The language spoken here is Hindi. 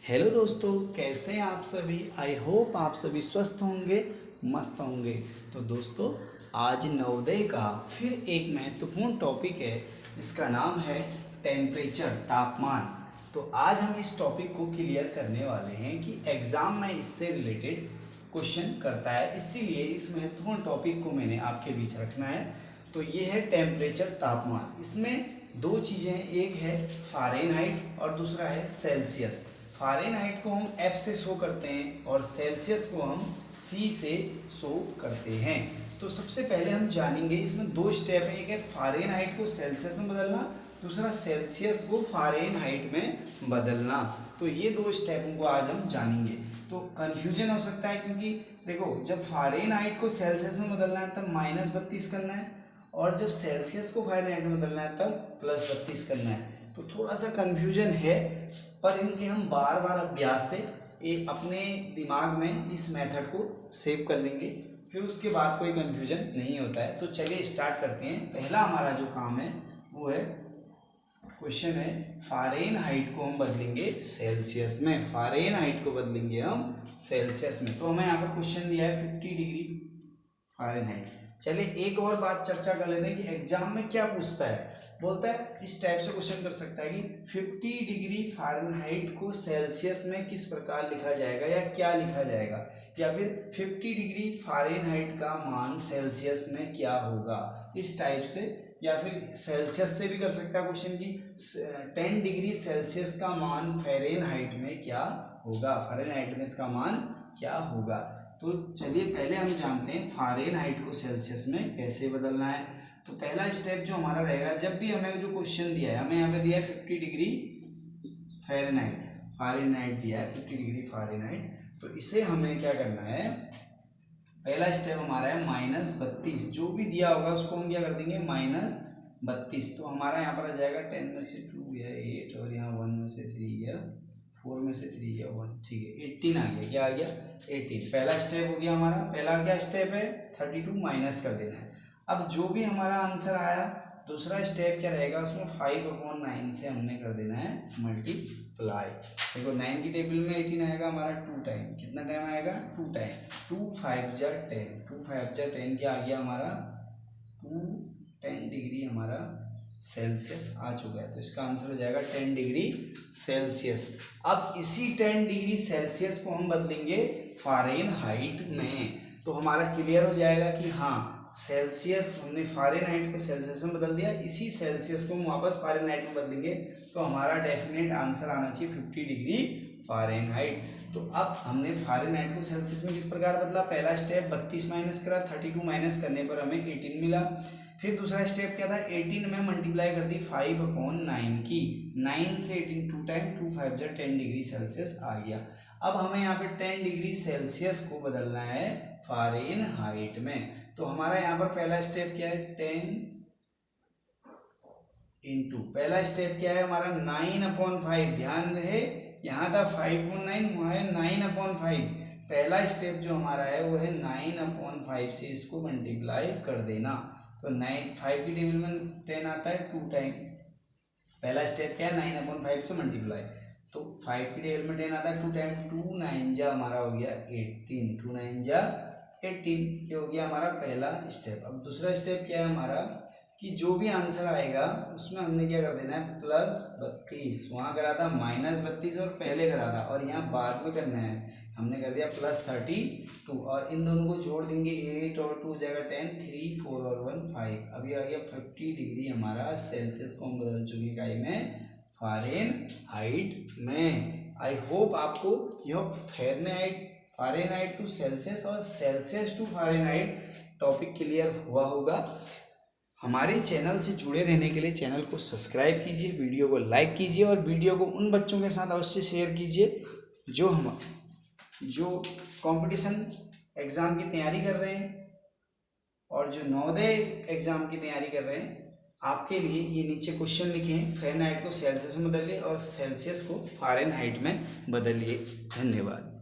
हेलो दोस्तों, कैसे हैं आप सभी। आई होप आप सभी स्वस्थ होंगे, मस्त होंगे। तो दोस्तों, आज नवोदय का फिर एक महत्वपूर्ण टॉपिक है जिसका नाम है टेम्परेचर, तापमान। तो आज हम इस टॉपिक को क्लियर करने वाले हैं कि एग्ज़ाम में इससे रिलेटेड क्वेश्चन करता है, इसीलिए इस महत्वपूर्ण टॉपिक को मैंने आपके बीच रखना है। तो ये है टेम्परेचर, तापमान। इसमें दो चीज़ें हैं, एक है फ़ारेनहाइट और दूसरा है सेल्सियस। फ़ारेनहाइट को हम F से शो करते हैं और सेल्सियस को हम C से शो करते हैं। तो सबसे पहले हम जानेंगे, इसमें दो स्टेप है, एक है फ़ारेनहाइट को सेल्सियस में बदलना, दूसरा सेल्सियस को फ़ारेनहाइट में बदलना। तो ये दो स्टेपों को आज हम जानेंगे। तो कन्फ्यूजन हो सकता है, क्योंकि देखो, जब फ़ारेनहाइट को सेल्सियस में बदलना है तब -32 करना है, और जब सेल्सियस को फ़ारेनहाइट में बदलना है तब +32 करना है। तो थोड़ा सा कन्फ्यूजन है, पर इनके हम बार बार अभ्यास से ये अपने दिमाग में इस मेथड को सेव कर लेंगे, फिर उसके बाद कोई कन्फ्यूजन नहीं होता है। तो चलिए स्टार्ट करते हैं। पहला हमारा जो काम है वो है, क्वेश्चन है, फ़ारेनहाइट को हम बदलेंगे सेल्सियस में। फ़ारेनहाइट को बदलेंगे हम सेल्सियस में। तो हमें यहाँ पर क्वेश्चन दिया है 50 डिग्री फ़ारेनहाइट। चलिए एक और बात चर्चा कर लेते हैं कि एग्जाम में क्या पूछता है। बोलता है, इस टाइप से क्वेश्चन कर सकता है कि 50 डिग्री फ़ारेनहाइट को सेल्सियस में किस प्रकार लिखा जाएगा या क्या लिखा जाएगा, या फिर 50 डिग्री फ़ारेनहाइट का मान सेल्सियस में क्या होगा, इस टाइप से। या फिर सेल्सियस से भी कर सकता है क्वेश्चन की 10 डिग्री सेल्सियस का मान फ़ारेनहाइट में क्या होगा, फ़ारेनहाइट में इसका मान क्या होगा। तो चलिए पहले हम जानते हैं फ़ारेनहाइट को सेल्सियस में कैसे बदलना है। तो पहला स्टेप जो हमारा रहेगा, जब भी हमें जो क्वेश्चन दिया है, हमें यहाँ पे दिया है 50 डिग्री फ़ारेनहाइट दिया है, 50 डिग्री फ़ारेनहाइट। तो इसे हमें क्या करना है, पहला स्टेप हमारा है -32। जो भी दिया होगा उसको हम क्या कर देंगे, -32। तो हमारा यहाँ पर आ जाएगा 10 में से 2 गया 8, और यहाँ 1 में से 3 गया 4, में से 3 गया 1, ठीक है 18 आ गया। क्या आ गया, 18। पहला स्टेप हो गया हमारा। पहला क्या स्टेप है, 32 माइनस कर देना है। अब जो भी हमारा आंसर आया, दूसरा स्टेप क्या रहेगा, उसमें 5/9 से हमने कर देना है मल्टीप्लाई। देखो 9 की टेबल में 18 आएगा हमारा 2 टाइम, कितना टाइम आएगा, 2 टाइम। 2 5 जा 10, 2 5 जा 10, क्या आ गया हमारा 210 डिग्री हमारा सेल्सियस आ चुका है। तो इसका आंसर हो जाएगा 10 डिग्री सेल्सियस। अब इसी 10 डिग्री सेल्सियस को हम बदलेंगे फ़ारेनहाइट में। तो हमारा क्लियर हो जाएगा कि हाँ, सेल्सियस, हमने फ़ारेनहाइट को सेल्सियस में बदल दिया, इसी सेल्सियस को हम वापस फ़ारेनहाइट में बदलेंगे। तो हमारा डेफिनेट आंसर आना चाहिए 50 डिग्री फ़ारेनहाइट। तो अब हमने फ़ारेनहाइट को सेल्सियस में किस प्रकार बदला, पहला स्टेप 32 माइनस करा, 32 माइनस करने पर हमें 18 मिला। फिर दूसरा स्टेप क्या था, 18 में मल्टीप्लाई कर दी 5/9 की, 9 से 18 2 टाइम, 2 5 जा 10 डिग्री सेल्सियस आ गया। अब हमें यहाँ पे 10 डिग्री सेल्सियस को बदलना है फ़ारेनहाइट में। तो हमारा यहाँ पर पहला स्टेप क्या है, 10 इंटू, पहला स्टेप क्या है हमारा 9/5। ध्यान रहे, यहाँ था 5/9, वहाँ है 9/5। पहला स्टेप जो हमारा है वो है 9/5 से इसको मल्टीप्लाई कर देना। तो 5 की टेबल में 10 आता है 2 टाइम। पहला स्टेप क्या है, 9/5 से मल्टीप्लाई। तो 5 की टेबल में 10 आता है 2 टाइम, 2 9 जा हमारा हो गया 18, 2 9 जा 18। ये हो गया हमारा पहला स्टेप। अब दूसरा स्टेप क्या है हमारा, कि जो भी आंसर आएगा उसमें हमने क्या कर देना है, +32। वहाँ करा था -32 और पहले करा था, और यहाँ बाद में करना है, हमने कर दिया +32, और इन दोनों को जोड़ देंगे, 8 और 2 जगह 10, 3 4 और 1 5। अभी आ गया 50 डिग्री हमारा सेल्सियस को हम बदल चुके इकाई में फ़ारेनहाइट में। आई होप आपको यह फ़ारेनहाइट टू सेल्सियस और Celsius to Fahrenheit topic clear हुआ होगा। हमारे चैनल से जुड़े रहने के लिए चैनल को सब्सक्राइब कीजिए, वीडियो को लाइक कीजिए, और वीडियो को उन बच्चों के साथ अवश्य शेयर कीजिए जो कंपटीशन एग्ज़ाम की तैयारी कर रहे हैं और जो नवोदय एग्ज़ाम की तैयारी कर रहे हैं। आपके लिए ये नीचे क्वेश्चन लिखे हैं, फ़ारेनहाइट को सेल्सियस में बदलिए और सेल्सियस को फ़ारेनहाइट में बदलिए। धन्यवाद।